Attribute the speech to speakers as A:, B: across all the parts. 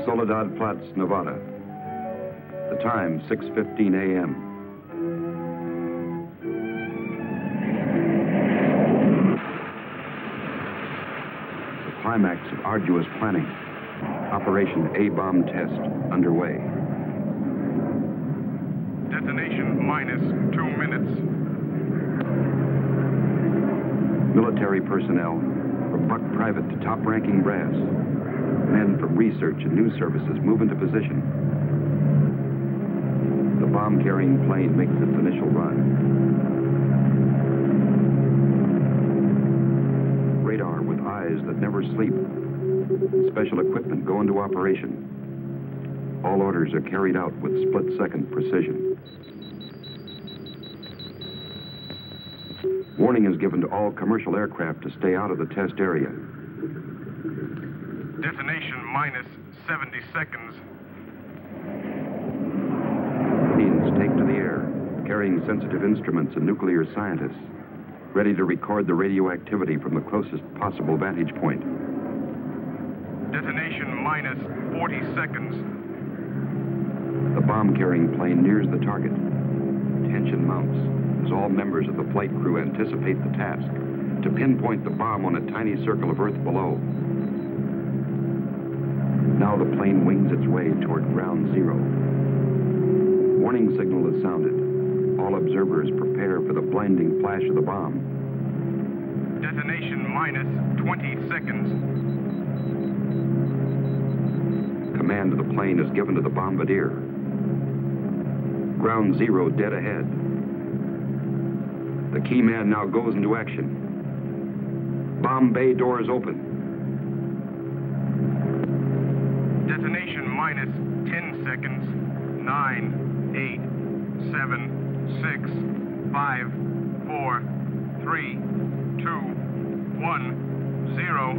A: Soledad Flats, Nevada. The time, 6:15 a.m. The climax of arduous planning. Operation A-bomb test underway.
B: Detonation minus 2 minutes.
A: Military personnel, from buck private to top-ranking brass. Men from research and news services move into position. The bomb-carrying plane makes its initial run. Radar with eyes that never sleep. Special equipment go into operation. All orders are carried out with split-second precision. Warning is given to all commercial aircraft to stay out of the test area.
B: Detonation minus 70 seconds.
A: Planes take to the air, carrying sensitive instruments and nuclear scientists, ready to record the radioactivity from the closest possible vantage point.
B: Detonation minus 40 seconds.
A: The bomb-carrying plane nears the target. Tension mounts as all members of the flight crew anticipate the task, to pinpoint the bomb on a tiny circle of Earth below. Now the plane wings its way toward ground zero. Warning signal is sounded. All observers prepare for the blinding flash of the bomb.
B: Detonation minus 20 seconds.
A: Command of the plane is given to the bombardier. Ground zero dead ahead. The key man now goes into action. Bomb bay doors open.
B: Detonation minus 10 seconds. 9, 8, 7, 6, 5, 4, 3, 2, 1, 0.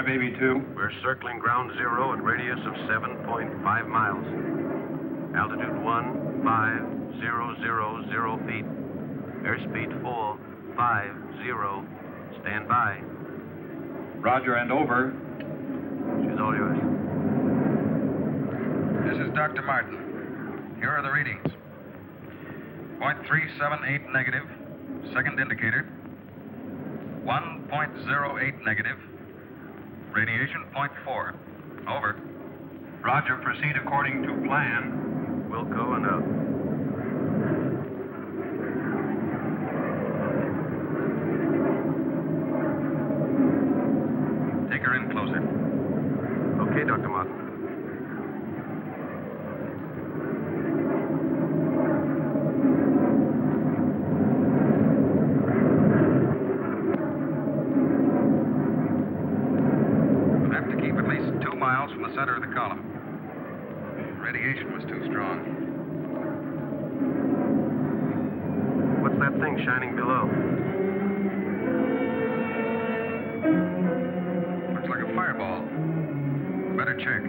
C: Baby 2. We're circling ground zero at radius of 7.5 miles. Altitude 15,000 feet. Airspeed 450. Stand by.
D: Roger and over.
C: She's all yours.
E: This is Dr. Martin. Here are the readings. 0.378 negative. Second indicator. 1.08 negative. Radiation 0.4. Over.
D: Roger, proceed according to plan.
C: Wilco and out.
E: Take her in closer.
C: Okay, Dr. Martin.
E: From the center of the column. Radiation was too strong.
C: What's that thing shining below?
E: Looks like a fireball. Better check.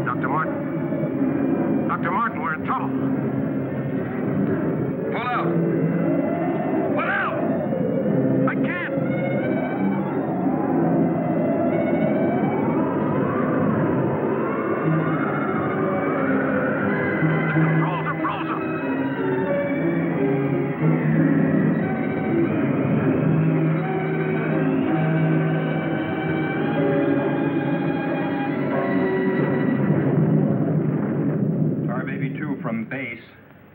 C: Dr. Martin. Dr. Martin, we're in trouble.
E: Pull out.
C: What out? I can't! The controls are frozen!
D: 2 from base.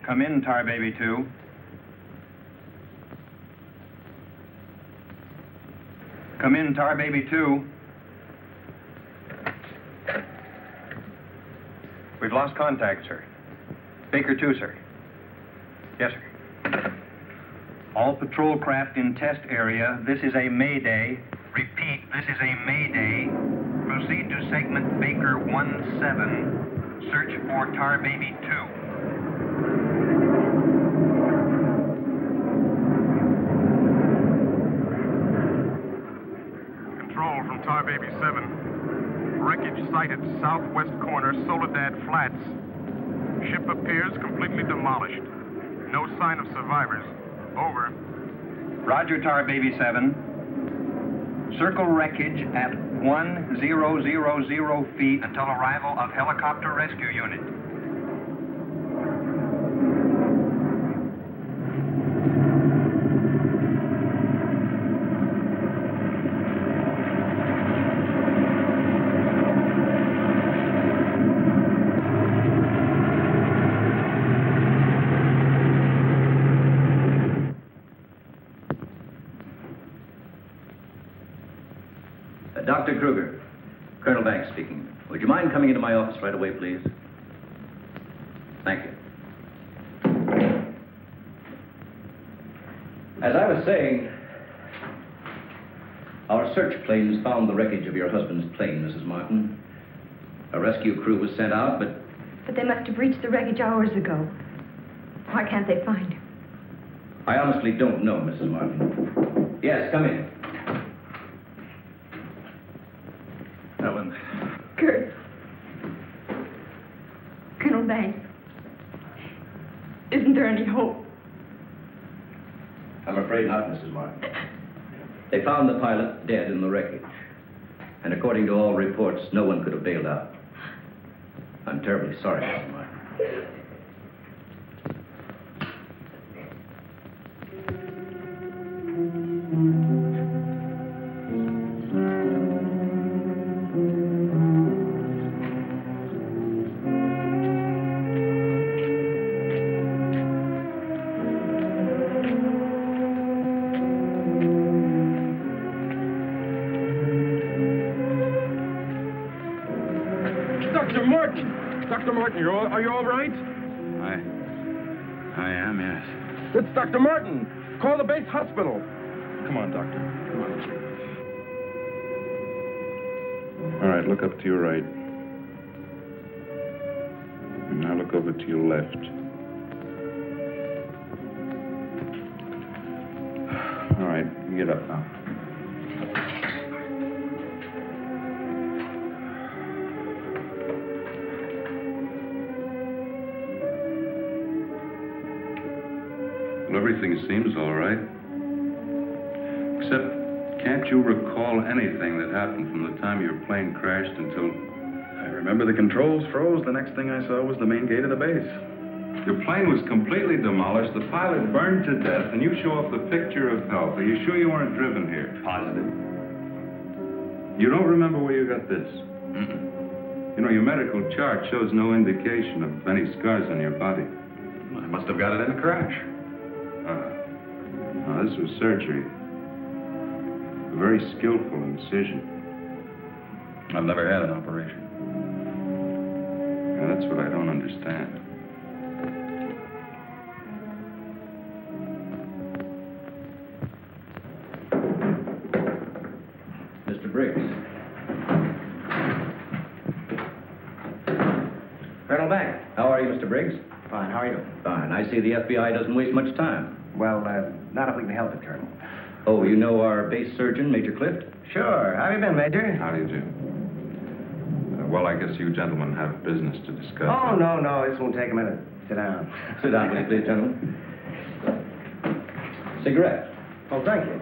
D: Come in, Tar Baby 2. Come in, Tar Baby 2. We've lost contact, sir. Baker 2, sir. Yes, sir. All patrol craft in test area. This is a mayday. Repeat, this is a mayday. Proceed to segment Baker 17. Search for Tar Baby 2.
B: Control from Tar Baby 7. Wreckage sighted southwest corner, Soledad Flats. Ship appears completely demolished. No sign of survivors. Over.
D: Roger, Tar Baby 7. Circle wreckage at 1000 feet until arrival of helicopter rescue unit.
F: Dr. Kruger, Colonel Banks speaking. Would you mind coming into my office right away, please? Thank you. As I was saying, our search planes found the wreckage of your husband's plane, Mrs. Martin. A rescue crew was sent out, but...
G: But they must have reached the wreckage hours ago. Why can't they find him?
F: I honestly don't know, Mrs. Martin. Yes, come in. Ellen.
G: Kurt. Colonel Banks. Isn't there any hope?
F: I'm afraid not, Mrs. Martin. They found the pilot dead in the wreckage. And according to all reports, no one could have bailed out. I'm terribly sorry, Mrs. Martin.
B: Dr. Martin, are you all right?
E: I am, yes.
B: It's Dr. Martin. Call the base hospital. Come on, Doctor. Come on.
E: All right, look up to your right. And now look over to your left. All right, you get up now. Well, everything seems all right. Except, can't you recall anything that happened from the time your plane crashed until...
A: I remember the controls froze. The next thing I saw was the main gate of the base.
E: Your plane was completely demolished, the pilot burned to death, and you show off the picture of health. Are you sure you weren't driven here?
A: Positive.
E: You don't remember where you got this? Mm-mm. You know, your medical chart shows no indication of any scars on your body.
A: I must have got it in a crash.
E: No, this was surgery. A very skillful incision.
A: I've never had an operation.
E: Now, that's what I don't understand.
F: Mr. Briggs. Colonel Banks. How are you, Mr. Briggs?
H: Fine, how are you?
F: Fine. I see the FBI doesn't waste much time.
H: Well, not if we can help it, Colonel.
F: Oh, you know our base surgeon, Major Clift?
H: Sure. How have you been, Major?
E: How do you do? Well, I guess you gentlemen have business to discuss.
H: Oh, no. This won't take a minute. Sit down.
F: Sit down, will you, please, gentlemen. Cigarette.
H: Oh, thank you.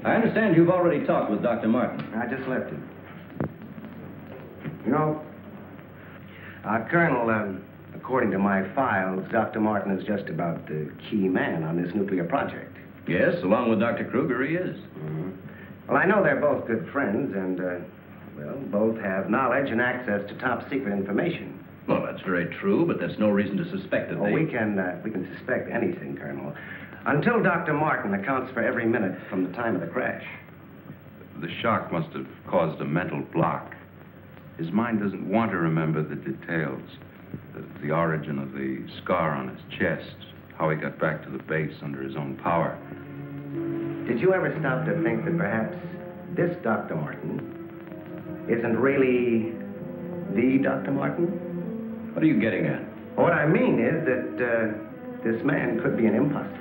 F: I understand you've already talked with Dr. Martin.
H: I just left him. You know, Colonel, according to my files, Dr. Martin is just about the key man on this nuclear project.
F: Yes, along with Dr. Kruger, he is.
H: Mm-hmm. Well, I know they're both good friends, and, well, both have knowledge and access to top-secret information.
F: Well, that's very true, but that's no reason to suspect that
H: Oh,
F: they...
H: we can suspect anything, Colonel, until Dr. Martin accounts for every minute from the time of the crash.
E: The shock must have caused a mental block. His mind doesn't want to remember the details. The origin of the scar on his chest, how he got back to the base under his own power.
H: Did you ever stop to think that perhaps this Dr. Martin isn't really the Dr. Martin?
F: What are you getting at?
H: What I mean is that this man could be an imposter.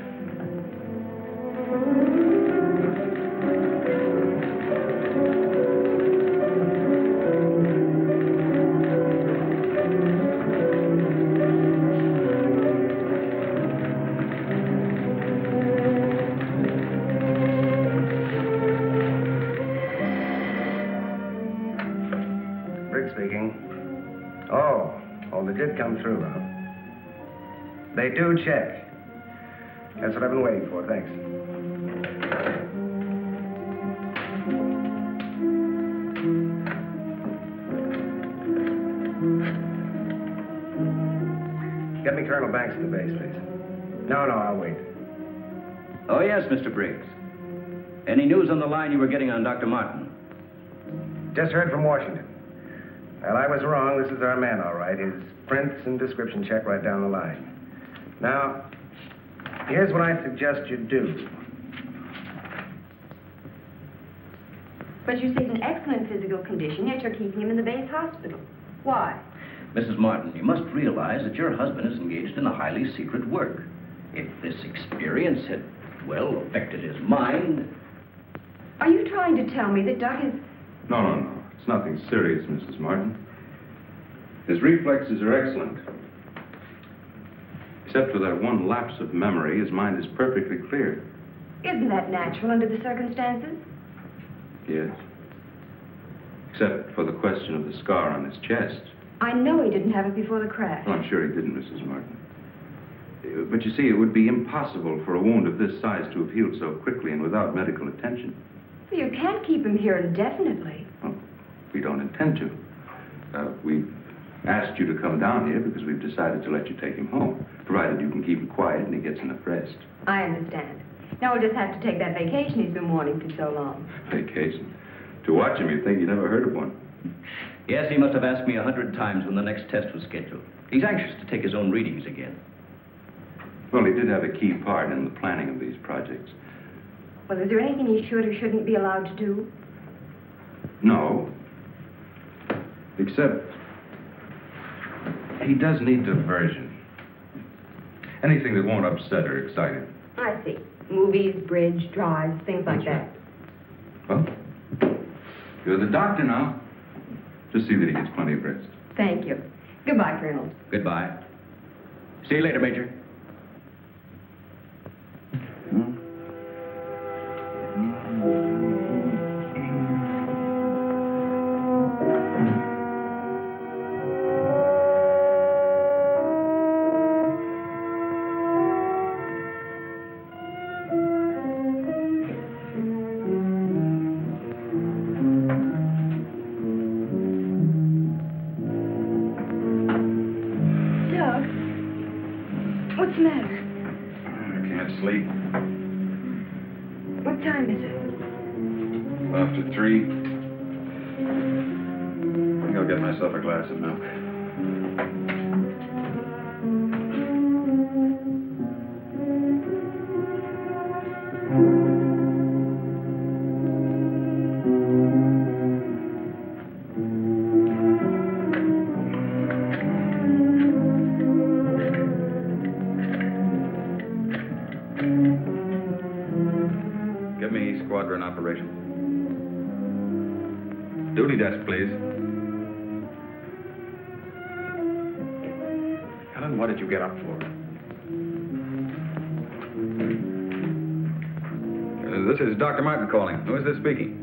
H: They did come through, huh? They do check. That's what I've been waiting for, thanks. Get me Colonel Banks at the base, please. No, I'll wait.
F: Oh, yes, Mr. Briggs. Any news on the line you were getting on Dr. Martin?
H: Just heard from Washington. Well, I was wrong. This is our man, all right. His prints and description check right down the line. Now, here's what I suggest you do.
G: But you say he's in excellent physical condition, yet you're keeping him in the base hospital. Why?
F: Mrs. Martin, you must realize that your husband is engaged in a highly secret work. If this experience had, well, affected his mind...
G: Are you trying to tell me that Doc is...
E: No. It's nothing serious, Mrs. Martin. His reflexes are excellent. Except for that one lapse of memory, his mind is perfectly clear.
G: Isn't that natural under the circumstances?
E: Yes. Except for the question of the scar on his chest.
G: I know he didn't have it before the crash.
E: Well, I'm sure he didn't, Mrs. Martin. But you see, it would be impossible for a wound of this size to have healed so quickly and without medical attention.
G: Well, you can't keep him here indefinitely.
E: Well, we don't intend to. We've asked you to come down here because we've decided to let you take him home, provided you can keep him quiet and he gets enough rest.
G: I understand. Now we'll just have to take that vacation he's been wanting for so long.
E: Vacation? To watch him, you'd think you never heard of one.
F: Yes, he must have asked me 100 times when the next test was scheduled. He's anxious to take his own readings again.
E: Well, he did have a key part in the planning of these projects.
G: Well, is there anything he should or shouldn't be allowed to do?
E: No. Except, he does need diversion. Anything that won't upset or excite him.
G: I see. Movies, bridge, drives, things like that.
E: Well, you're the doctor now. Just see that he gets plenty of rest.
G: Thank you. Goodbye, Colonel.
F: Goodbye. See you later, Major.
G: What's the matter?
E: I can't sleep.
G: What time is it?
E: After 3. I think I'll get myself a glass of milk. Squadron operation. Duty desk, please. Helen, what did you get up for? This is Dr. Martin calling. Who is this speaking?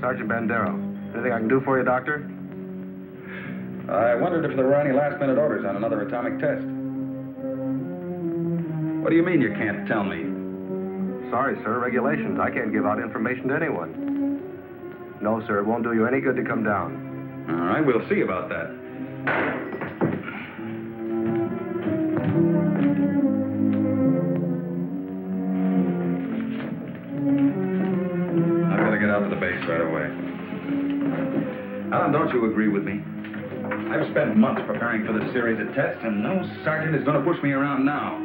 H: Sergeant Bandero. Anything I can do for you, Doctor?
E: I wondered if there were any last-minute orders on another atomic test. What do you mean you can't tell me?
H: Sorry, sir. Regulations. I can't give out information to anyone. No, sir. It won't do you any good to come down.
E: All right, we'll see about that. right away. Alan, don't you agree with me? I've spent months preparing for this series of tests, and no sergeant is going to push me around now.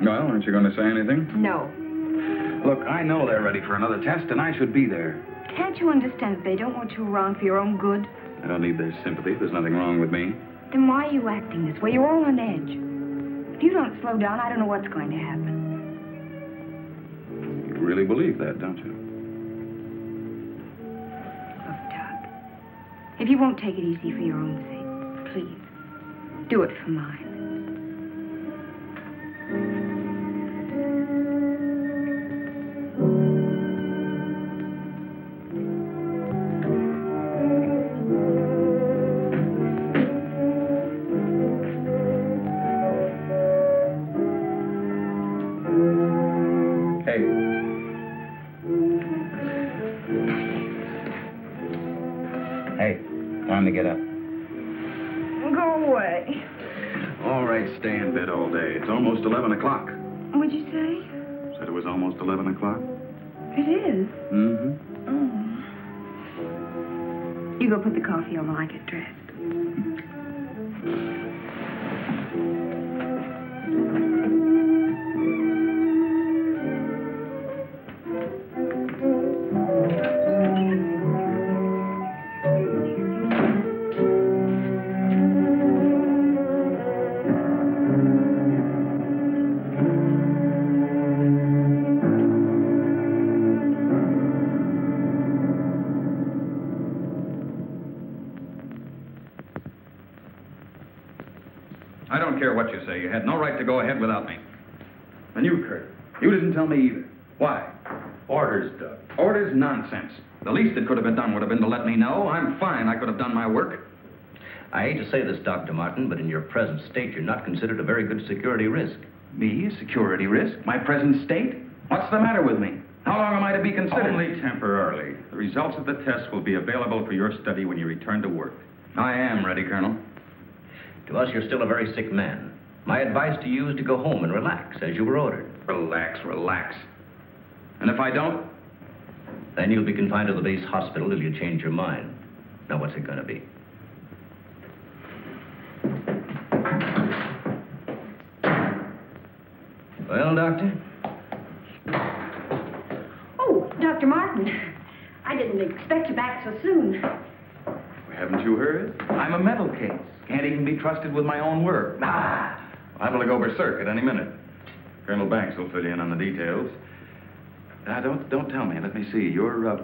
E: Well, aren't you going to say anything?
G: No.
E: Look, I know they're ready for another test, and I should be there.
G: Can't you understand that they don't want you around for your own good?
E: I don't need their sympathy. There's nothing wrong with me.
G: Then why are you acting this way? You're all on edge. If you don't slow down, I don't know what's going to happen.
E: You really believe that, don't you?
G: Look, Doug, if you won't take it easy for your own sake, please, do it for mine.
E: Hey, time to get up.
G: Go away.
E: All right, stay in bed all day. It's almost 11 o'clock.
G: What'd you say?
E: Said it was almost 11 o'clock?
G: It is.
E: Mm-hmm.
G: Oh. You go put the coffee on while I get dressed.
E: I don't care what you say. You had no right to go ahead without me. And you, Kurt, you didn't tell me either. Why? Orders, Doug. Orders? Nonsense. The least that could have been done would have been to let me know. I'm fine. I could have done my work.
F: I hate to say this, Dr. Martin, but in your present state, you're not considered a very good security risk.
E: Me? A security risk? My present state? What's the matter with me? How long am I to be considered?
I: Only temporarily. The results of the test will be available for your study when you return to work.
E: I am ready, Colonel.
F: To us, you're still a very sick man. My advice to you is to go home and relax, as you were ordered.
E: Relax, relax. And if I don't?
F: Then you'll be confined to the base hospital till you change your mind. Now, what's it going to be? Well, Doctor?
G: Oh, Dr. Martin. I didn't expect you back so soon.
E: Haven't you heard? I'm a mental case. Can't even be trusted with my own work. Liable to go berserk at any minute. Colonel Banks will fill you in on the details. Don't tell me. Let me see. You're,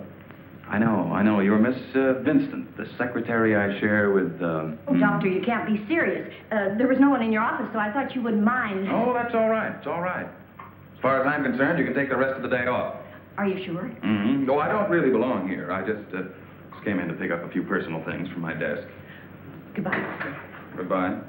E: I know. You're Miss Vincent, the secretary I share with,
G: Oh, Doctor, you can't be serious. There was no one in your office, so I thought you wouldn't mind.
E: Oh, that's all right. It's all right. As far as I'm concerned, you can take the rest of the day off.
G: Are you sure?
E: Mm-hmm. No, I don't really belong here. I just came in to pick up a few personal things from my desk.
G: Goodbye, Doctor.
E: Goodbye.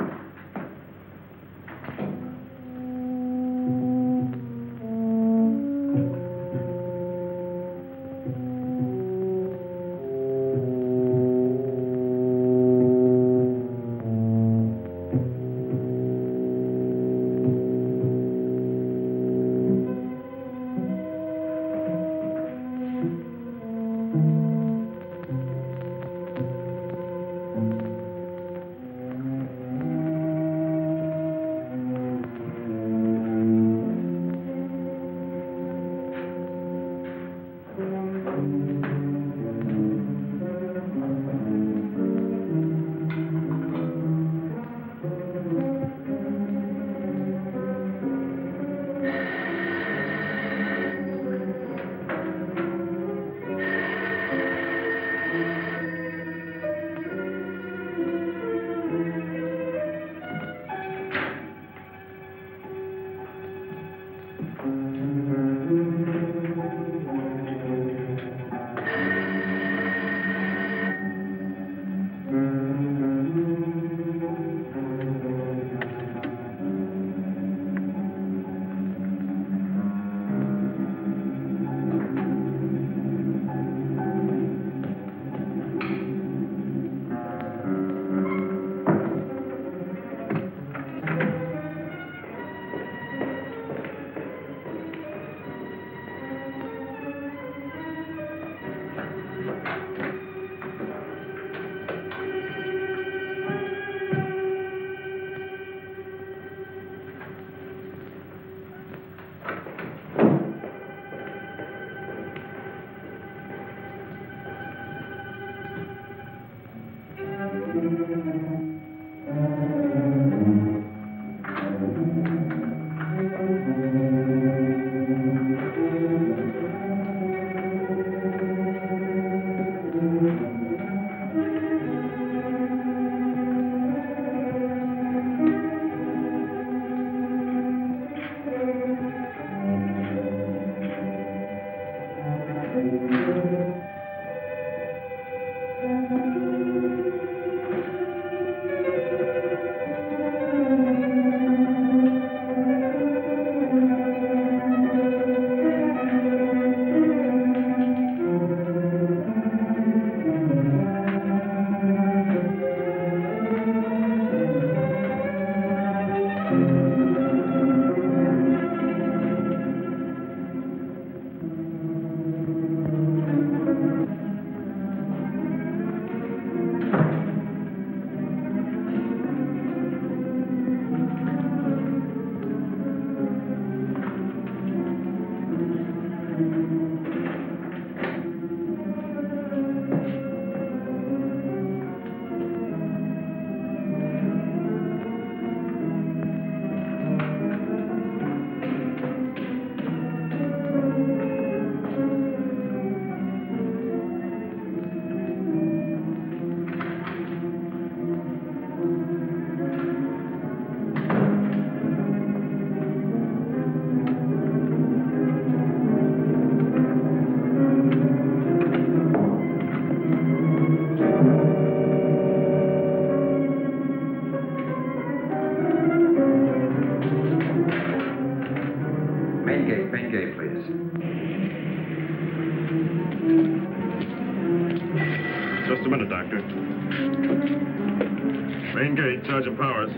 B: Main gate, Sergeant Powers.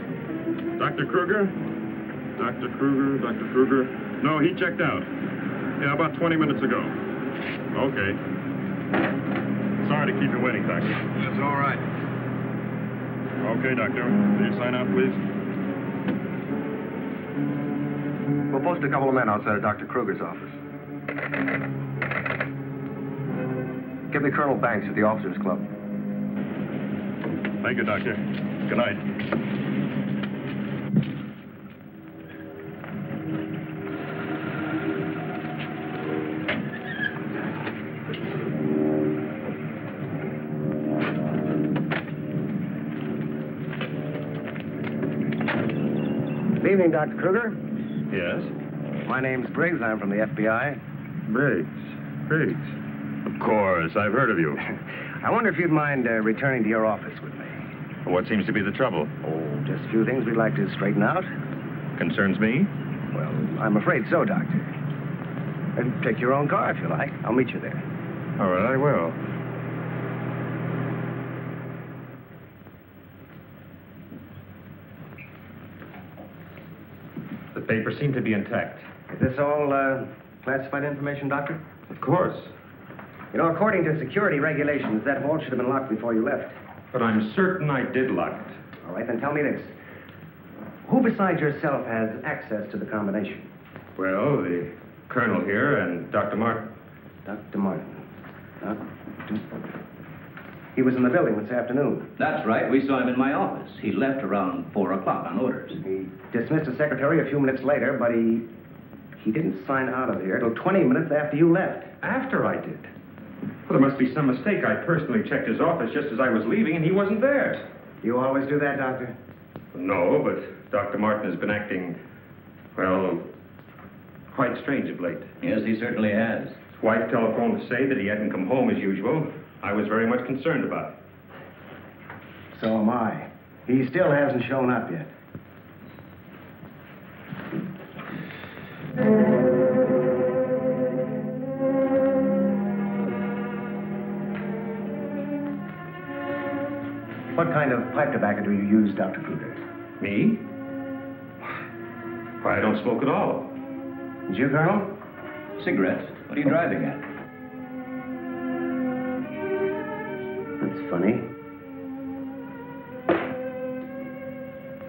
B: Dr. Kruger? Dr. Kruger. No, he checked out. Yeah, about 20 minutes ago. Okay. Sorry to keep you waiting, Doctor.
C: That's all right.
B: Okay, Doctor. Will you sign out, please?
H: We'll post a couple of men outside of Dr. Kruger's office. Give me Colonel Banks at the Officers Club.
B: Thank you, Doctor. Good night.
H: Good evening, Dr. Kruger.
B: Yes?
H: My name's Briggs. I'm from the FBI.
B: Briggs. Of course, I've heard of you.
H: I wonder if you'd mind returning to your office with me.
B: What seems to be the trouble?
H: Oh, just a few things we'd like to straighten out.
B: Concerns me?
H: Well, I'm afraid so, Doctor. And take your own car if you like. I'll meet you there.
B: All right, I will. The papers seem to be intact.
H: Is this all classified information, Doctor?
B: Of course.
H: You know, according to security regulations, that vault should have been locked before you left.
B: But I'm certain I did lock it.
H: All right, then tell me this. Who besides yourself has access to the combination?
B: Well, the colonel here and Dr. Martin.
H: Dr. Martin. He was in the building this afternoon.
F: That's right. We saw him in my office. He left around 4 o'clock on orders.
H: He dismissed his secretary a few minutes later, but he didn't sign out of here until 20 minutes after you left.
B: After I did? Well, there must be some mistake. I personally checked his office just as I was leaving, and he wasn't there.
H: You always do that, Doctor?
B: No, but Dr. Martin has been acting, well, quite strange of late.
F: Yes, he certainly has.
B: His wife telephoned to say that he hadn't come home as usual. I was very much concerned about it.
H: So am I. He still hasn't shown up yet. What kind of pipe tobacco do you use, Dr. Kruger?
B: Me? Why, I don't smoke at all.
H: Did you, Colonel?
F: Cigarettes? What are you driving at?
H: That's funny.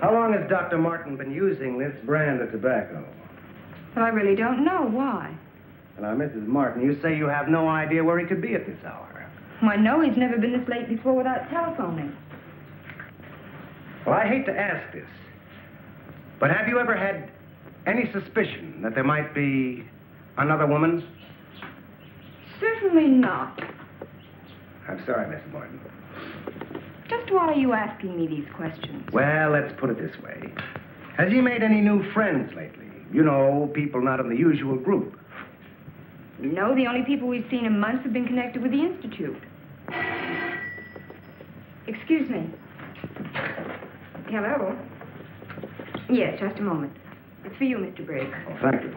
H: How long has Dr. Martin been using this brand of tobacco?
G: Well, I really don't know. Why?
H: Now, Mrs. Martin, you say you have no idea where he could be at this hour.
G: Well, I know he's never been this late before without telephoning.
H: Well, I hate to ask this, but have you ever had any suspicion that there might be another woman?
G: Certainly not.
H: I'm sorry, Mrs. Martin.
G: Just why are you asking me these questions?
H: Well, let's put it this way. Has he made any new friends lately? You know, people not in the usual group.
G: No, the only people we've seen in months have been connected with the Institute. Excuse me. Hello? Yes, just a moment. It's for you, Mr. Briggs.
H: Oh, thank you.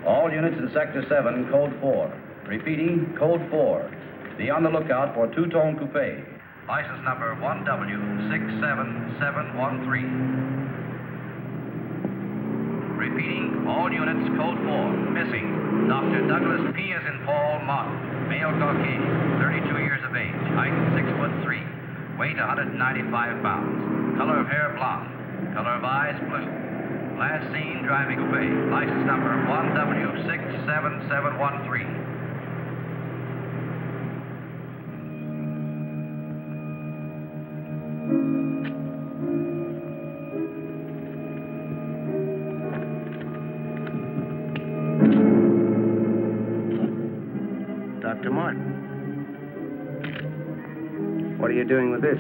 F: All units in Sector 7, Code 4. Repeating, Code 4. Be on the lookout for two-tone coupe. License number 1W67713. Repeating, all units, Code 4. Missing, Dr. Douglas P. as in Paul Martin. Male Caucasian, 32 years of age. Height 6'3". Weight 195 pounds. Color of hair blonde. Color of eyes blue. Last seen driving coupe. License number 1W67713.
H: Dr. Martin. What are you doing with this?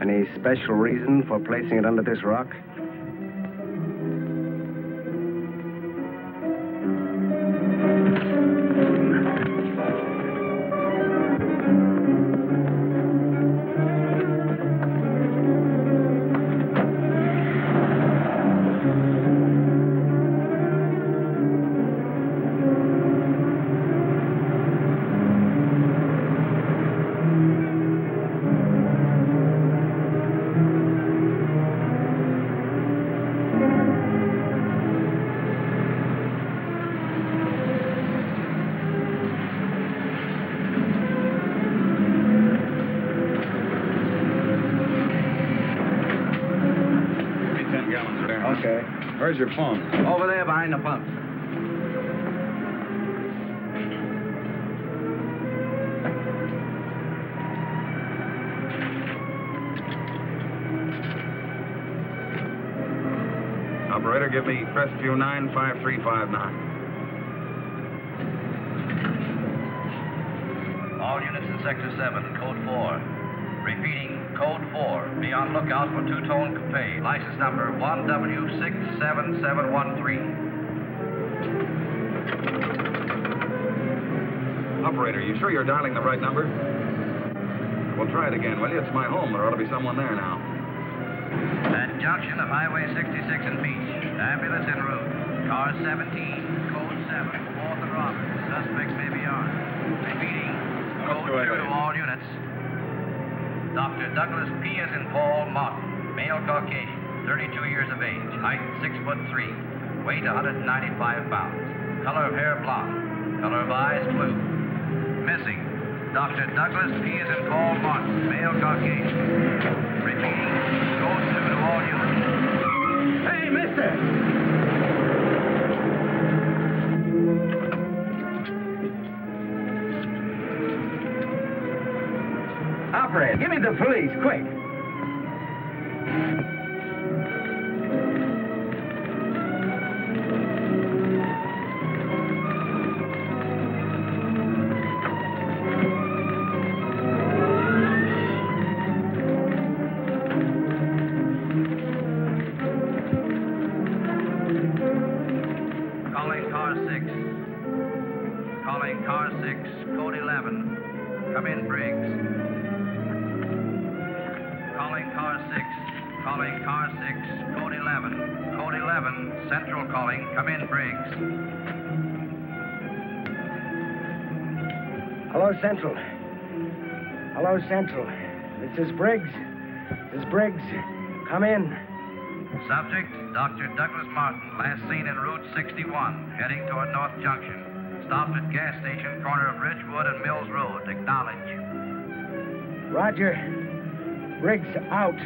H: Any special reason for placing it under this rock?
E: Okay. Where's your phone?
F: Over there behind the pumps.
I: Operator, give me Crestview 95359.
F: All units in Sector 7, Code 4. Repeating, Code 4. Be on lookout for two-tone coupe. License number 1W67713.
I: Operator, you sure you're dialing the right number? Well, try it again, will you? It's my home. There ought to be someone there now.
F: At junction of Highway 66 and Beach. Ambulance en route. Car 17, Code 7, 4th and Roberts. Suspect may be armed. Repeating, Code 2 to all units. Dr. Douglas P. as in Paul Martin, male Caucasian, 32 years of age, height 6'3", weight 195 pounds, color of hair blonde, color of eyes blue. Missing, Dr. Douglas P. as in Paul Martin, male Caucasian. Repeating, Code 2 to all units.
H: Hey, mister! Operator, give me the police, quick.
F: Calling car 6. Calling car 6, Code 11. Come in, Briggs. Calling car 6. Calling car 6, Code 11. Code 11, Central calling. Come in, Briggs.
H: Hello, Central. Hello, Central. This is Briggs. This is Briggs. Come in.
F: Subject, Dr. Douglas Martin, last seen en Route 61, heading toward North Junction. Stopped at gas station, corner of Ridgewood and Mills Road. Acknowledge.
H: Roger. Briggs out.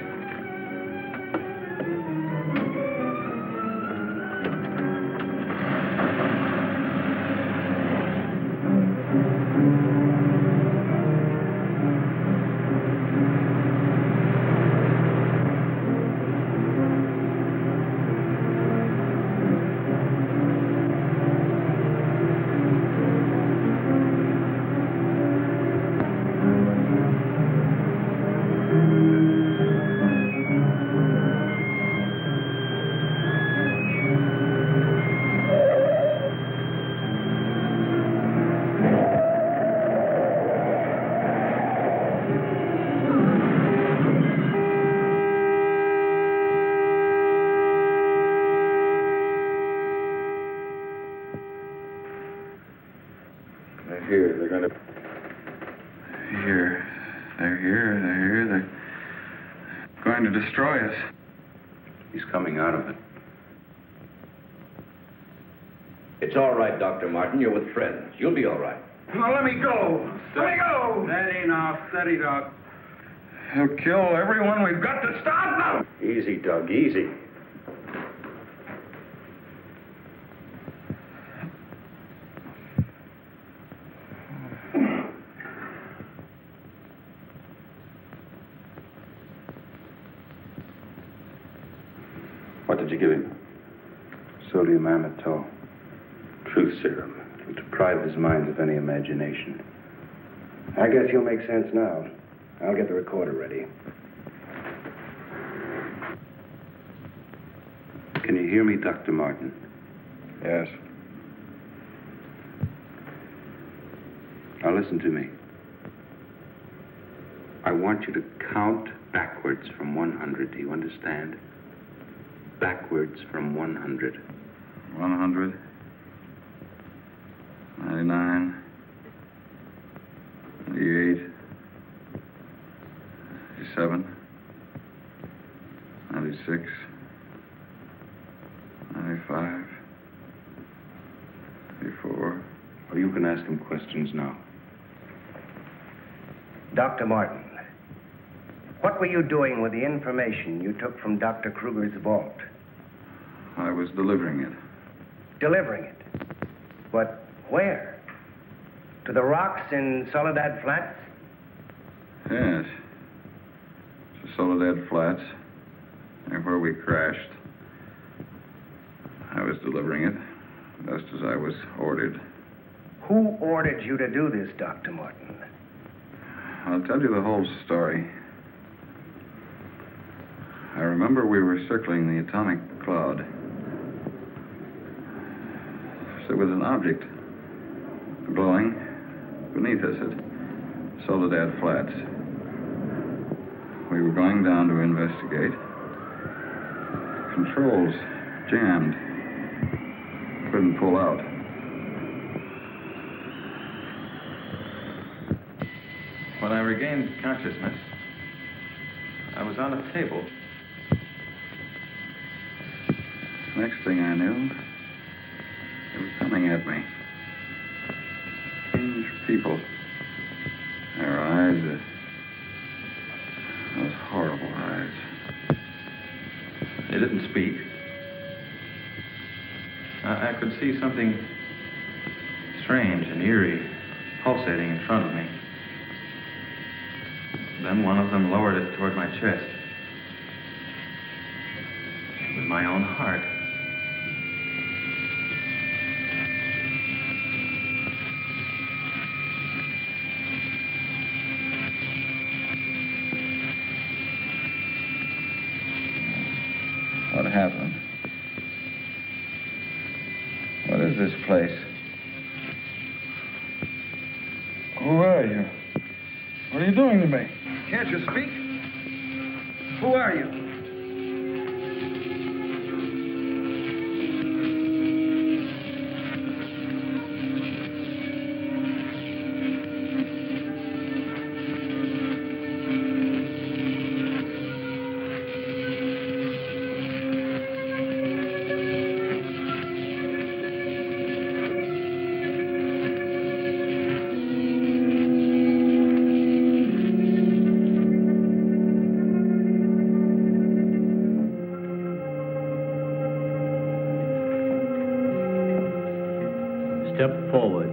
E: Destroy us. He's coming out of it.
C: It's all right, Dr. Martin. You're with friends. You'll be all right.
H: Now, let me go. Let me go.
D: Steady now, steady, Doc.
H: He'll kill everyone. We've got to stop now.
C: Easy, Doug, easy.
E: What did you give him? Sodium amytal. Truth serum. It'll deprive his mind of any imagination.
H: I guess he'll make sense now. I'll get the recorder ready.
E: Can you hear me, Dr. Martin?
H: Yes.
E: Now listen to me. I want you to count backwards from 100. Do you understand? Backwards from 100.
I: 100. 99. 98. 97. 96.
E: You can ask him questions now.
H: Dr. Martin, what were you doing with the information you took from Dr. Kruger's vault?
E: I was delivering it.
H: Delivering it? But where? To the rocks in Soledad Flats?
E: Yes. To Soledad Flats, near where we crashed. I was delivering it, just as I was ordered.
H: Who ordered you to do this, Dr. Martin?
E: I'll tell you the whole story. I remember we were circling the atomic cloud. There was an object glowing beneath us at Soledad Flats. We were going down to investigate. Controls jammed. Couldn't pull out. When I regained consciousness, I was on a table. Next thing I knew, they were coming at me. Strange people. Their eyes, those horrible eyes. They didn't speak. I could see something strange and eerie pulsating in front of me. Then one of them lowered it toward my chest. It was my own heart. What happened? What is this place?
I: Who are you? What are you doing to me? Can't you speak? Who are you?
J: Step forward.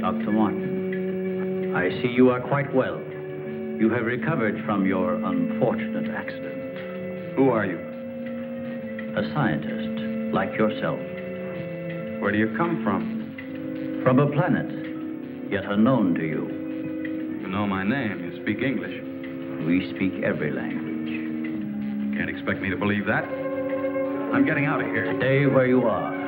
J: Dr. Martin, I see you are quite well. You have recovered from your unfortunate accident.
D: Who are you?
J: A scientist, like yourself.
D: Where do you come from?
J: From a planet, yet unknown to you.
D: You know my name. You speak English.
J: We speak every language.
D: Can't expect me to believe that. I'm getting out of here.
J: Stay where you are.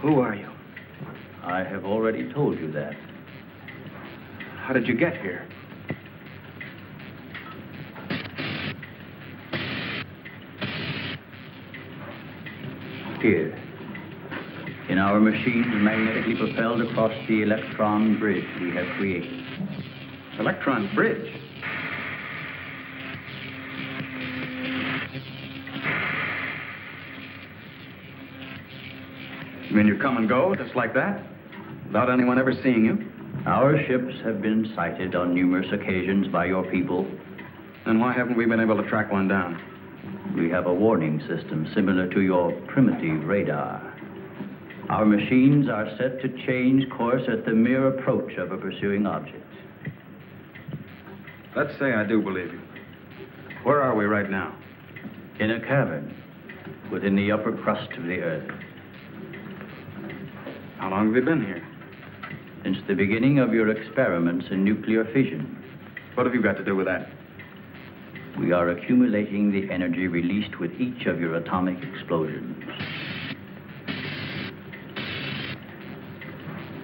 D: Who are you?
J: I have already told you that.
D: How did you get here?
J: Here. In our machines magnetically propelled across the electron bridge we have created.
D: Electron bridge? You mean you come and go just like that? Without anyone ever seeing you?
J: Our ships have been sighted on numerous occasions by your people.
D: Then why haven't we been able to track one down?
J: We have a warning system similar to your primitive radar. Our machines are set to change course at the mere approach of a pursuing object.
D: Let's say I do believe you. Where are we right now?
J: In a cavern within the upper crust of the Earth.
D: How long have you been here?
J: Since the beginning of your experiments in nuclear fission.
D: What have you got to do with that?
J: We are accumulating the energy released with each of your atomic explosions.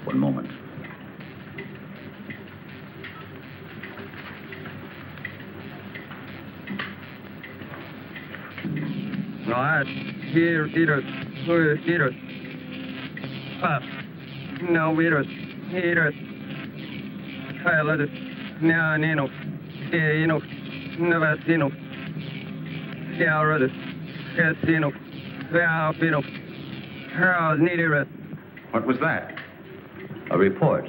J: One moment.
K: I here eater no eater I let it now nino never sino yeah rather casino yeah pino house needed.
D: What was that?
J: A report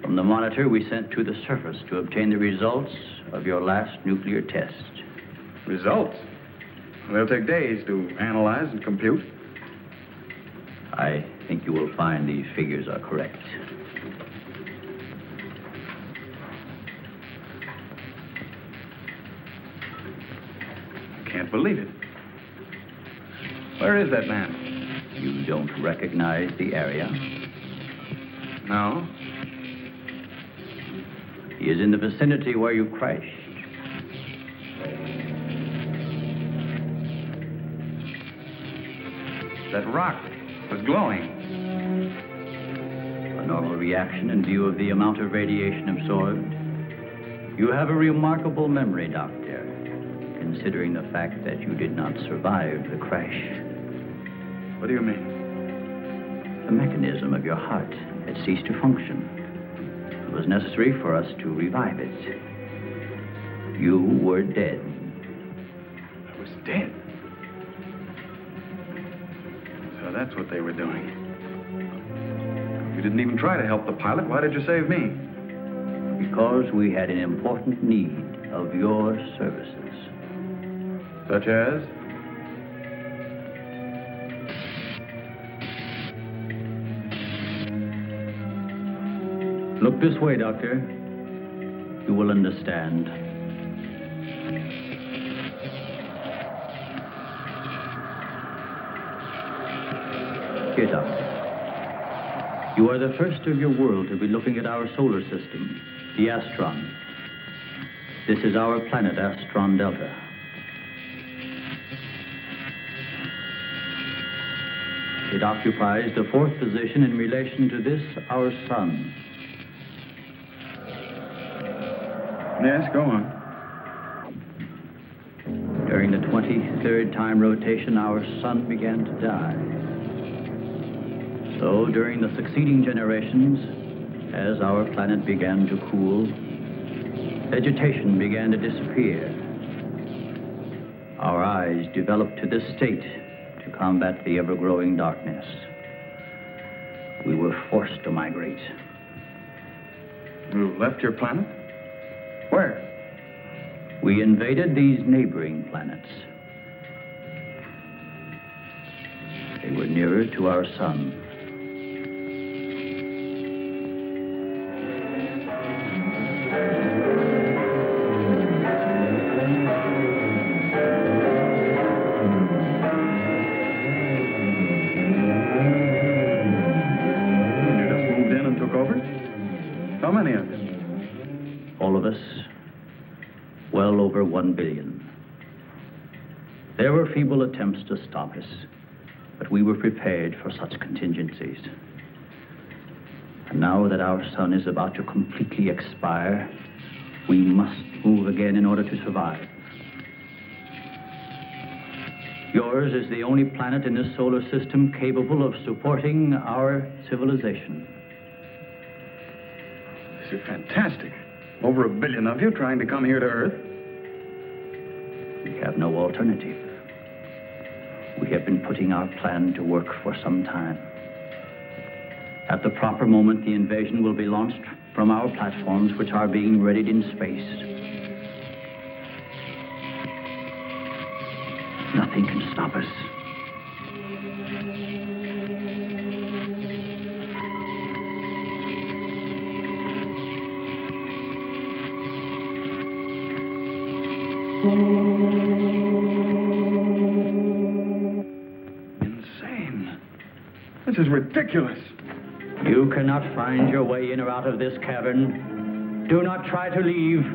J: from the monitor we sent to the surface to obtain the results of your last nuclear test.
D: Results? They'll take days to analyze and compute.
J: I think you will find these figures are correct.
D: I can't believe it. Where is that man?
J: You don't recognize the area?
D: No.
J: He is in the vicinity where you crashed.
D: That rock was glowing.
J: A normal reaction in view of the amount of radiation absorbed. You have a remarkable memory, Doctor, considering the fact that you did not survive the crash.
D: What do you mean?
J: The mechanism of your heart had ceased to function. It was necessary for us to revive it. You were dead.
D: I was dead? So that's what they were doing. You didn't even try to help the pilot. Why did you save me?
J: Because we had an important need of your services.
D: Such as?
J: Look this way, Doctor. You will understand. Here, Doctor. You are the first of your world to be looking at our solar system, the Astron. This is our planet, Astron Delta. It occupies the fourth position in relation to this, our sun.
D: Yes, go on.
J: During the 23rd time rotation, our sun began to die. So, during the succeeding generations, as our planet began to cool, vegetation began to disappear. Our eyes developed to this state to combat the ever-growing darkness. We were forced to migrate.
D: You left your planet? Where?
J: We invaded these neighboring planets. They were nearer to our sun.
D: You just moved in and took over? How many of you?
J: All of us, well over 1 billion. There were feeble attempts to stop us, but we were prepared for such contingencies. And now that our sun is about to completely expire, we must move again in order to survive. Yours is the only planet in this solar system capable of supporting our civilization.
D: This is fantastic. Over 1 billion of you trying to come here to Earth.
J: We have no alternative. We have been putting our plan to work for some time. At the proper moment, the invasion will be launched from our platforms, which are being readied in space. Nothing can stop us.
D: Insane. This is ridiculous.
J: You cannot find your way in or out of this cavern. Do not try to leave.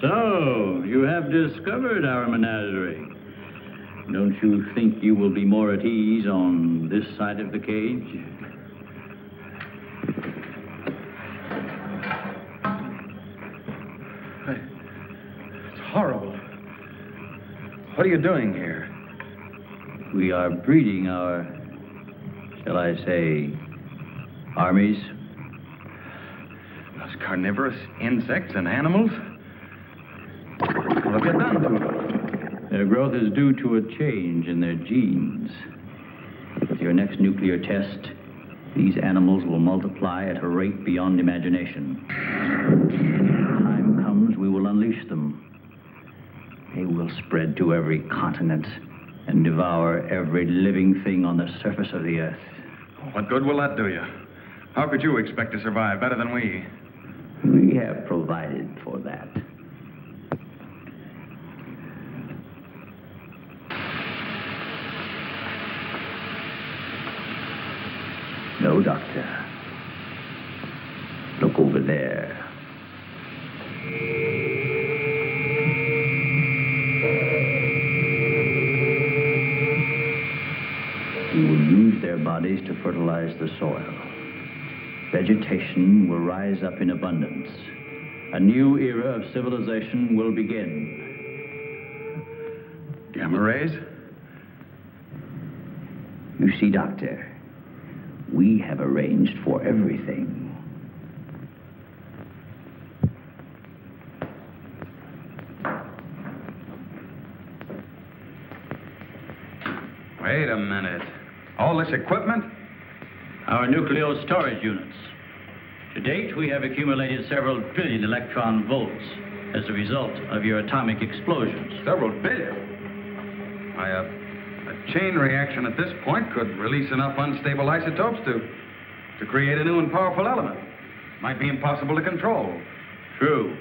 J: So, you have discovered our menagerie. Don't you think you will be more at ease on this side of the cage?
E: It's horrible. What are you doing here?
J: We are breeding our, shall I say, armies.
E: Those carnivorous insects and animals? What have you done to them?
J: Their growth is due to a change in their genes. With your next nuclear test, these animals will multiply at a rate beyond imagination. When the time comes, we will unleash them. They will spread to every continent and devour every living thing on the surface of the earth.
I: What good will that do you? How could you expect to survive better than we?
J: We have provided for that. No, Doctor. Look over there. We will use their bodies to fertilize the soil. Vegetation will rise up in abundance. A new era of civilization will begin.
I: Gamma rays?
J: You see, Doctor, we have arranged for everything.
I: Wait a minute. All this equipment?
J: Our nuclear storage units. To date, we have accumulated several billion electron volts as a result of your atomic explosions.
I: Several billion? Why, a chain reaction at this point could release enough unstable isotopes to create a new and powerful element. Might be impossible to control.
J: True.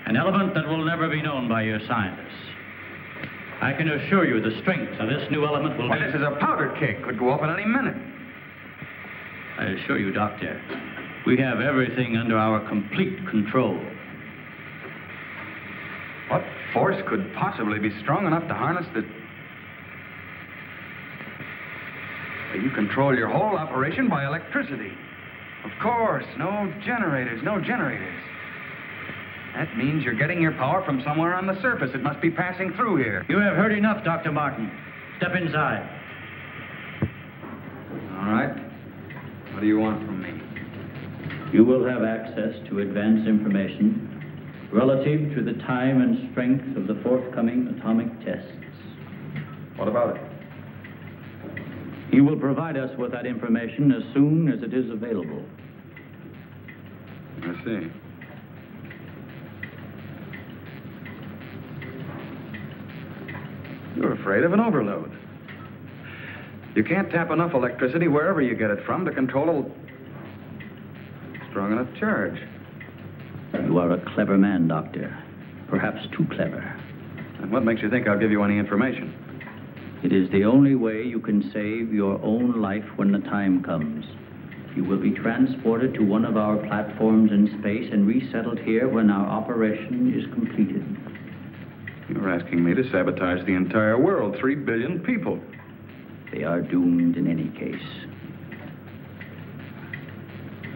J: An element that will never be known by your scientists. I can assure you the strength of this new element will be...
I: This is a powder keg. Could go off at any minute.
J: I assure you, Doctor, we have everything under our complete control.
I: What force could possibly be strong enough to harness the... You control your whole operation by electricity. Of course, no generators. That means you're getting your power from somewhere on the surface. It must be passing through here.
J: You have heard enough, Dr. Martin. Step inside.
I: All right. What do you want from me?
J: You will have access to advanced information relative to the time and strength of the forthcoming atomic tests.
I: What about it?
J: You will provide us with that information as soon as it is available.
I: I see. You're afraid of an overload. You can't tap enough electricity wherever you get it from to control a strong enough charge.
J: You are a clever man, Doctor. Perhaps too clever.
I: And what makes you think I'll give you any information?
J: It is the only way you can save your own life when the time comes. You will be transported to one of our platforms in space and resettled here when our operation is completed.
I: You're asking me to sabotage the entire world, 3 billion people.
J: They are doomed in any case.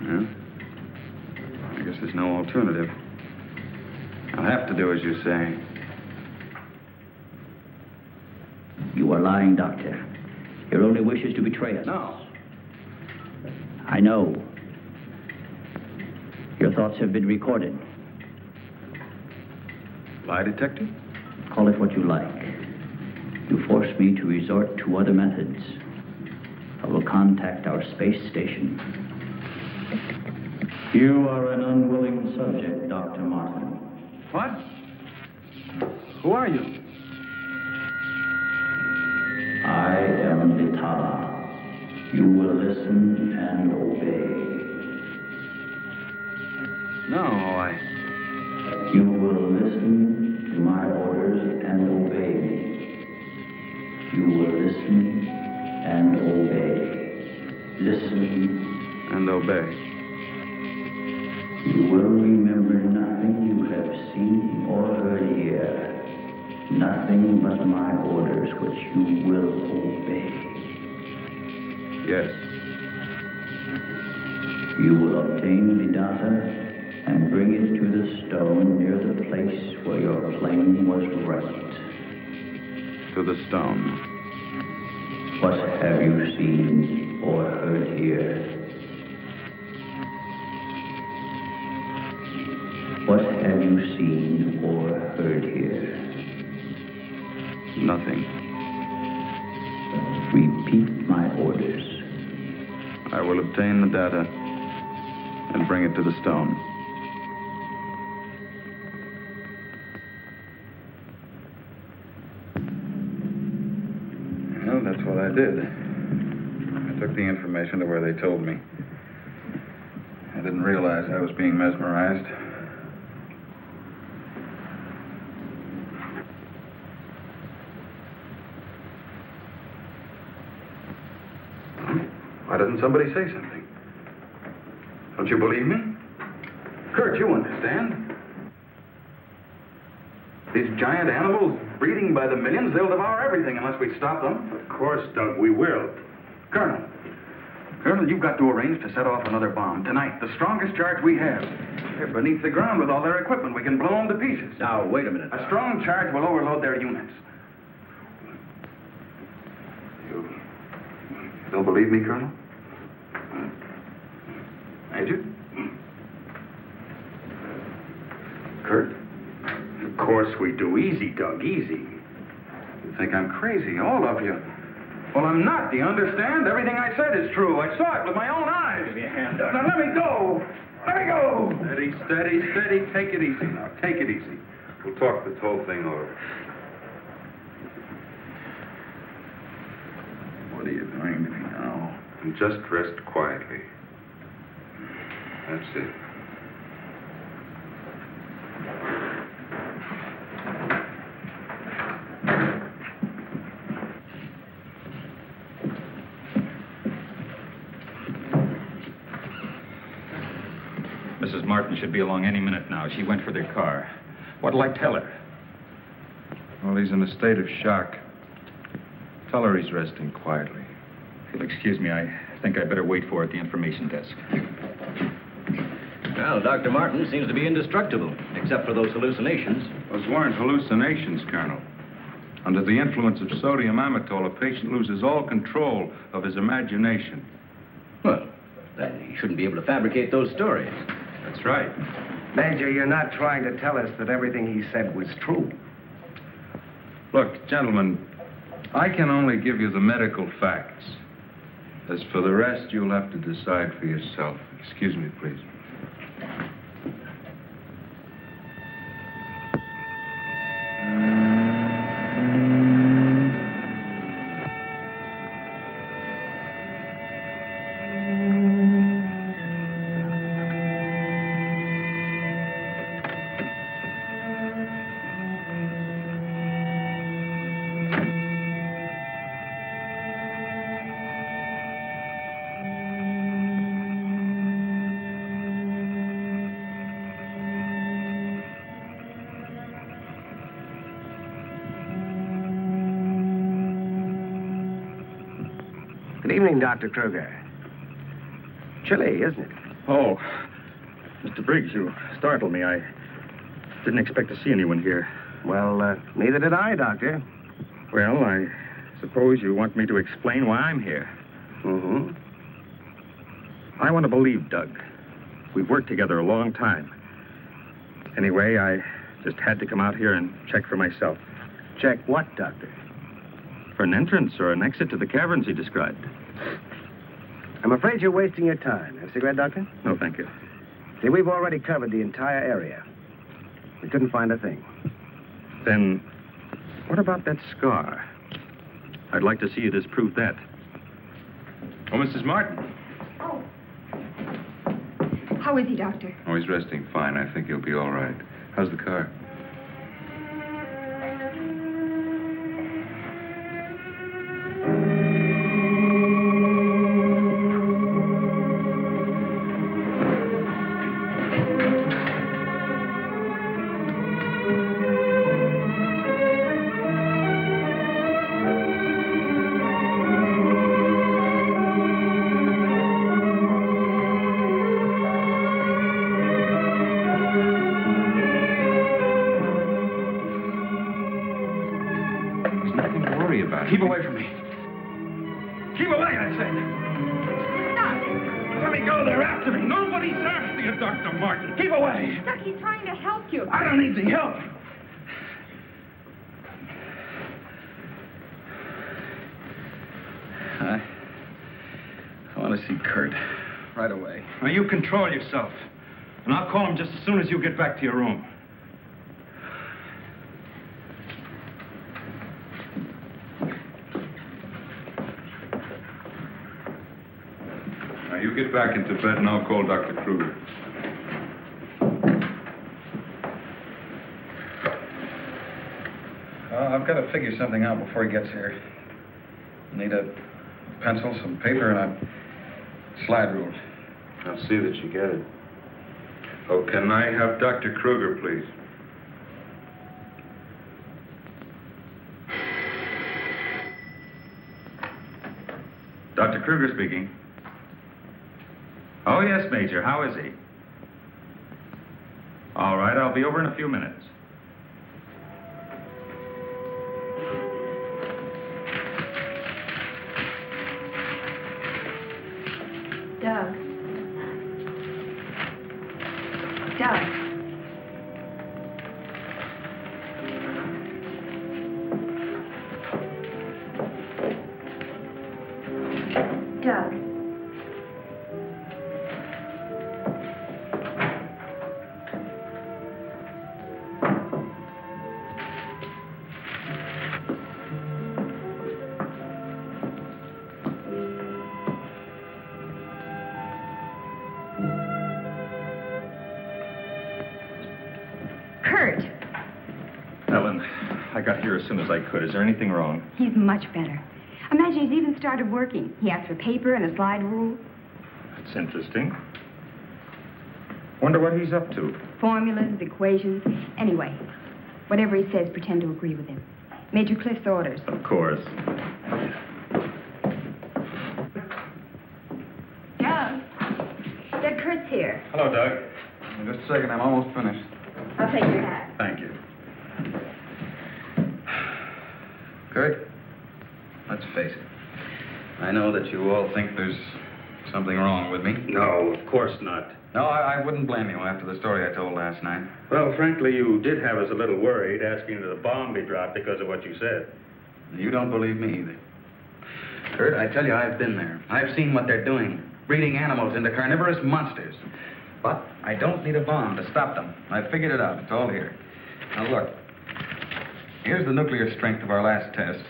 I: Yeah? I guess there's no alternative. I'll have to do as you say.
J: You are lying, Doctor. Your only wish is to betray us.
I: No.
J: I know. Your thoughts have been recorded.
I: Lie detector?
J: Call it what you like. You force me to resort to other methods. I will contact our space station. You are an unwilling subject, Dr. Martin.
I: What? Who are you?
J: I am Vitala. You will listen and obey.
I: No,
J: You will listen to my orders and obey me. You will listen and obey. Listen
I: and obey.
J: You will remember nothing you have seen or heard here. Nothing but my orders which you will obey.
I: Yes.
J: You will obtain the data and bring it to the stone near the place where your plane was wrecked.
I: To the stone.
J: What have you seen or heard here? What have you seen or heard here?
E: nothing.
J: Repeat my orders.
I: I will obtain the data and bring it to the stone. Well, that's what I did. I took the information to where they told me. I didn't realize I was being mesmerized. Why doesn't somebody say something? Don't you believe me? Kurt, you understand. These giant animals breeding by the millions, they'll devour everything unless we stop them.
L: Of course, Doug, we will.
I: Colonel, you've got to arrange to set off another bomb tonight. The strongest charge we have. They're beneath the ground with all their equipment. We can blow them to pieces.
J: Now, wait a minute.
I: A strong charge will overload their units. You don't believe me, Colonel? Major? Kurt?
L: Of course we do. Easy, Doug, easy.
I: You think I'm crazy, all of you. Well, I'm not, do you understand? Everything I said is true. I saw it with my own eyes.
J: Give me a hand, Doug.
I: Now, let me go. Let me go.
E: Steady, steady, steady. Take it easy now. Take it easy. We'll talk this whole thing over.
I: What are you doing to me now?
E: And just rest quietly. That's it.
M: Mrs. Martin should be along any minute now. She went for their car. What'll I tell her?
E: Well, he's in a state of shock. Tell her he's resting quietly.
M: If you'll excuse me, I think I'd better wait for her at the information desk.
J: Well, Dr. Martin seems to be indestructible, except for those hallucinations.
E: Those weren't hallucinations, Colonel. Under the influence of sodium amytal, a patient loses all control of his imagination.
J: Well, then he shouldn't be able to fabricate those stories.
E: That's right.
H: Major, you're not trying to tell us that everything he said was true.
E: Look, gentlemen, I can only give you the medical facts. As for the rest, you'll have to decide for yourself. Excuse me, please.
H: Good evening, Dr. Kruger. Chilly, isn't it?
M: Oh, Mr. Briggs, you startled me. I didn't expect to see anyone here.
H: Well, neither did I, Doctor.
M: Well, I suppose you want me to explain why I'm here.
H: Mm-hmm.
M: I want to believe Doug. We've worked together a long time. Anyway, I just had to come out here and check for myself.
H: Check what, Doctor?
M: For an entrance or an exit to the caverns he described.
H: I'm afraid you're wasting your time. Have a cigarette, Doctor?
M: No, thank you.
H: See, we've already covered the entire area. We couldn't find a thing.
M: Then, what about that scar? I'd like to see you disprove that.
E: Oh, Mrs. Martin.
G: Oh. How is he, Doctor?
E: Oh, he's resting fine. I think he'll be all right. How's the car?
I: Keep away from me. Keep away, I said.
G: Doc!
I: Let me go. They're after me. Nobody's after you, Dr. Martin. Keep away.
G: Doc, he's trying to help you.
I: I don't need the help. see Kurt. Right away.
M: Now, you control yourself. And I'll call him just as soon as you get back to your room.
E: Now, you get back into bed and I'll call Dr. Kruger.
I: I've got to figure something out before he gets here. Need a pencil, some paper, and a slide rule.
E: I'll see that you get it. Oh, can I have Dr. Kruger, please?
M: Dr. Kruger speaking. Oh, yes, Major. How is he? All right, I'll be over in a few minutes.
G: Doug. Doug. Doug. Kurt.
M: Ellen, I got here as soon as I could. Is there anything wrong?
G: He's much better. Imagine he's even started working. He asked for paper and a slide rule.
M: That's interesting. Wonder what he's up to.
G: Formulas, equations. Anyway, whatever he says, pretend to agree with him. Major Cliff's orders.
M: Of course.
G: Doug. Doug, Kurt's here.
I: Hello, Doug. Just a second, I'm almost finished.
G: I'll take your hat.
I: Thank you. Kurt, let's face it. I know that you all think there's something wrong with me.
L: No, of course not.
I: No, I wouldn't blame you after the story I told last night.
L: Well, frankly, you did have us a little worried asking that a bomb be dropped because of what you said.
I: You don't believe me either. Kurt, I tell you, I've been there. I've seen what they're doing, breeding animals into carnivorous monsters. But I don't need a bomb to stop them. I've figured it out. It's all here. Now, look. Here's the nuclear strength of our last test.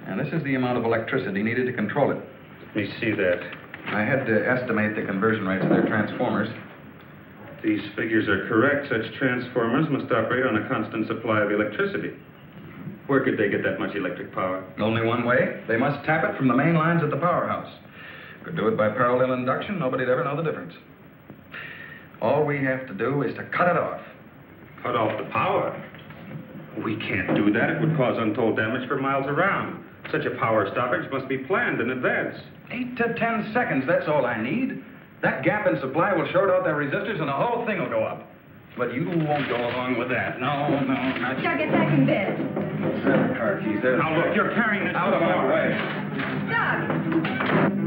I: And this is the amount of electricity needed to control it.
L: Let me see that.
I: I had to estimate the conversion rates of their transformers.
L: These figures are correct. Such transformers must operate on a constant supply of electricity. Where could they get that much electric power?
I: Only one way. They must tap it from the main lines at the powerhouse. Could do it by parallel induction. Nobody'd ever know the difference. All we have to do is to cut it off.
L: Cut off the power? We can't do that. It would cause untold damage for miles around. Such a power stoppage must be planned in advance.
I: 8 to 10 seconds, that's all I need. That gap in supply will short out their resistors and the whole thing will go up. But you won't go along with that. No, not you.
G: Doug, get back in bed.
I: There's the car keys. There's
L: Now, look, you're carrying this
I: out of our way.
G: Doug!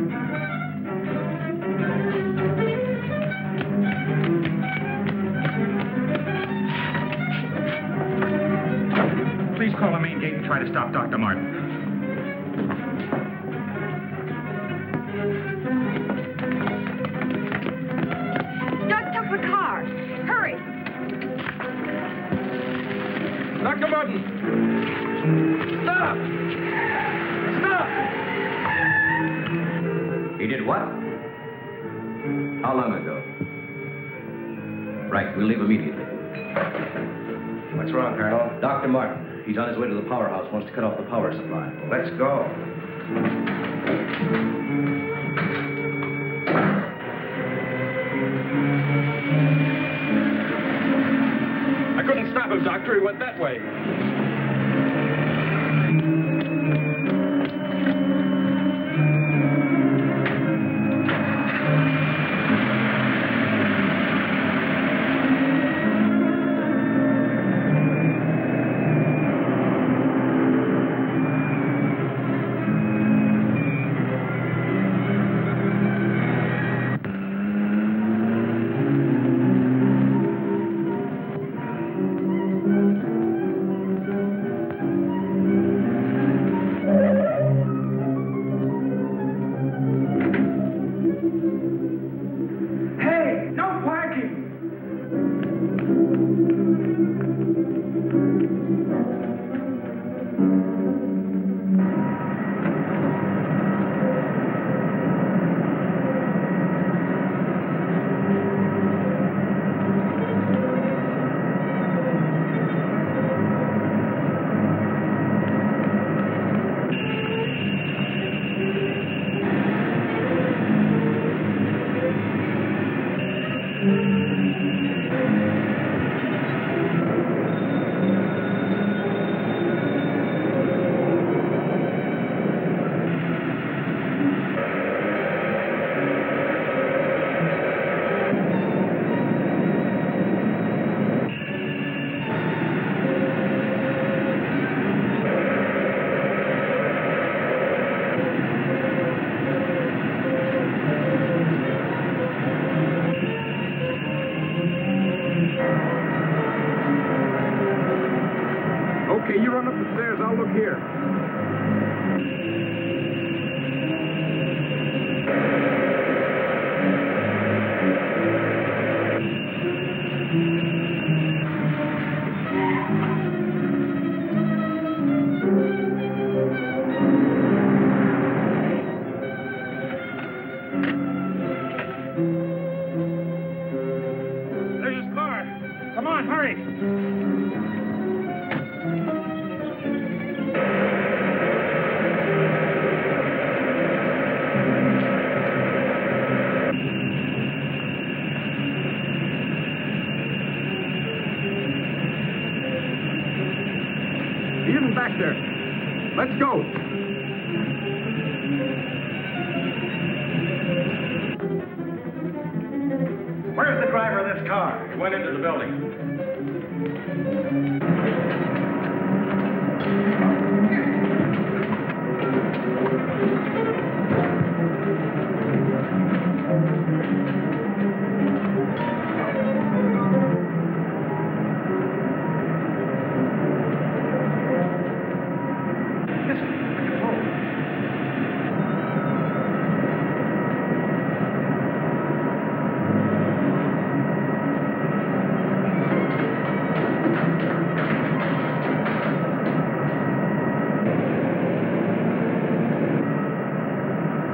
M: Please call the main gate and try to stop Dr. Martin.
G: Doug took the car. Hurry.
I: Dr. Martin! Stop! Stop!
F: He did what? How long ago? Right, we'll leave immediately.
H: What's wrong, Colonel?
F: Dr. Martin. He's on his way to the powerhouse, wants to cut off the power supply.
H: Let's go.
M: I couldn't stop him, Doctor. He went that way.
B: Okay, you run up the stairs. I'll look here.
L: There's his car. Come on, hurry.
B: He isn't back there. Let's go.
D: Where's the driver of this car? He went into the building.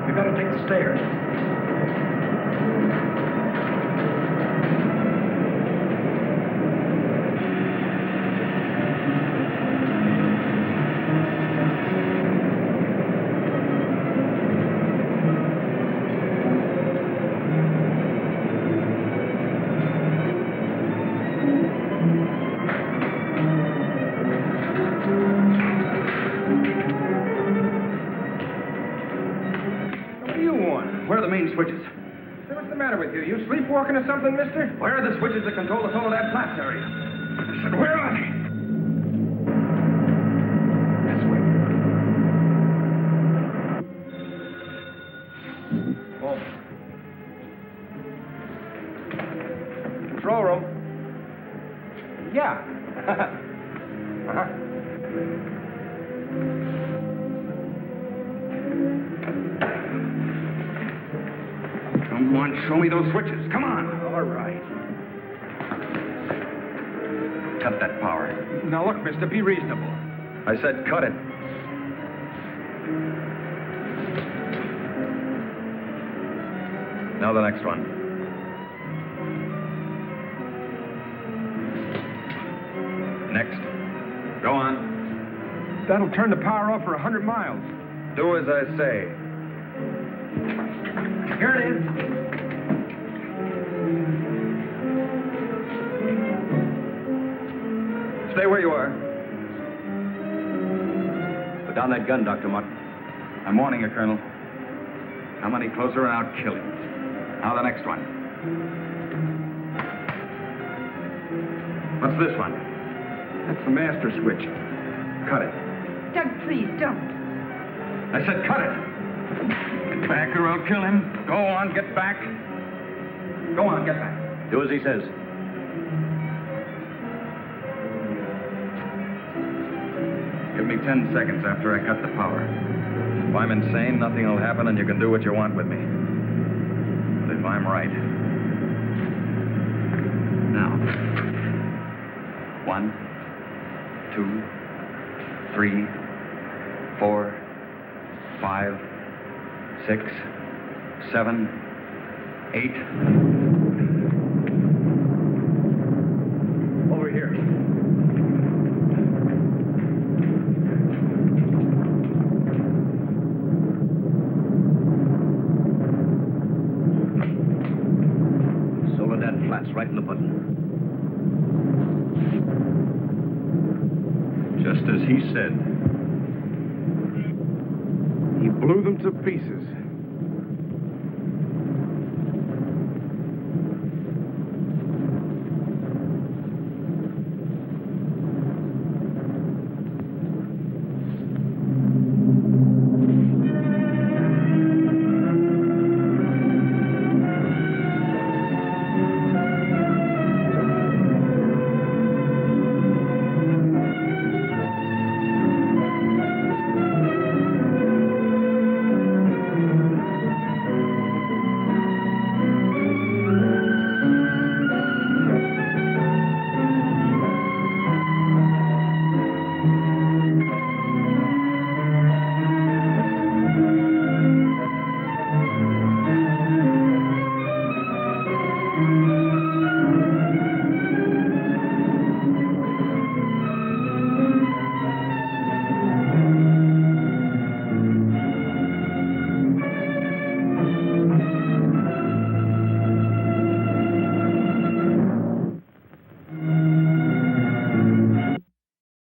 H: We better take the stairs.
B: What do you want?
I: Where are the main switches?
B: Hey, what's the matter with you? You sleepwalking or something, mister?
I: Where are the switches that control the Soledad Flats area? I said, where are they? This way.
B: Oh. Control room. Yeah. uh-huh.
I: Come on, show me those switches. Come on.
B: All right.
I: Cut that power.
B: Now look, mister, be reasonable.
D: I said cut it. Now the next one. Next. Go on.
B: That'll turn the power off for 100 miles.
D: Do as I say.
B: Here it is.
D: Stay where you are.
I: Put down that gun, Dr. Mott.
D: I'm warning you, Colonel.
I: Come any closer and I'll kill him. Now the next one. What's this one?
B: That's the master switch.
I: Cut it.
G: Doug, please, don't.
I: I said cut it. Get back or I'll kill him. Go on, get back. Go on, get back.
J: Do as he says.
D: Give me 10 seconds after I cut the power. If I'm insane, nothing will happen and you can do what you want with me. But if I'm right. Now. 1, 2, 3, 4, 5, 6, 7, 8. Over here.
I: Soledad Flats, right in the button.
D: Just as he said.
B: He blew them to pieces.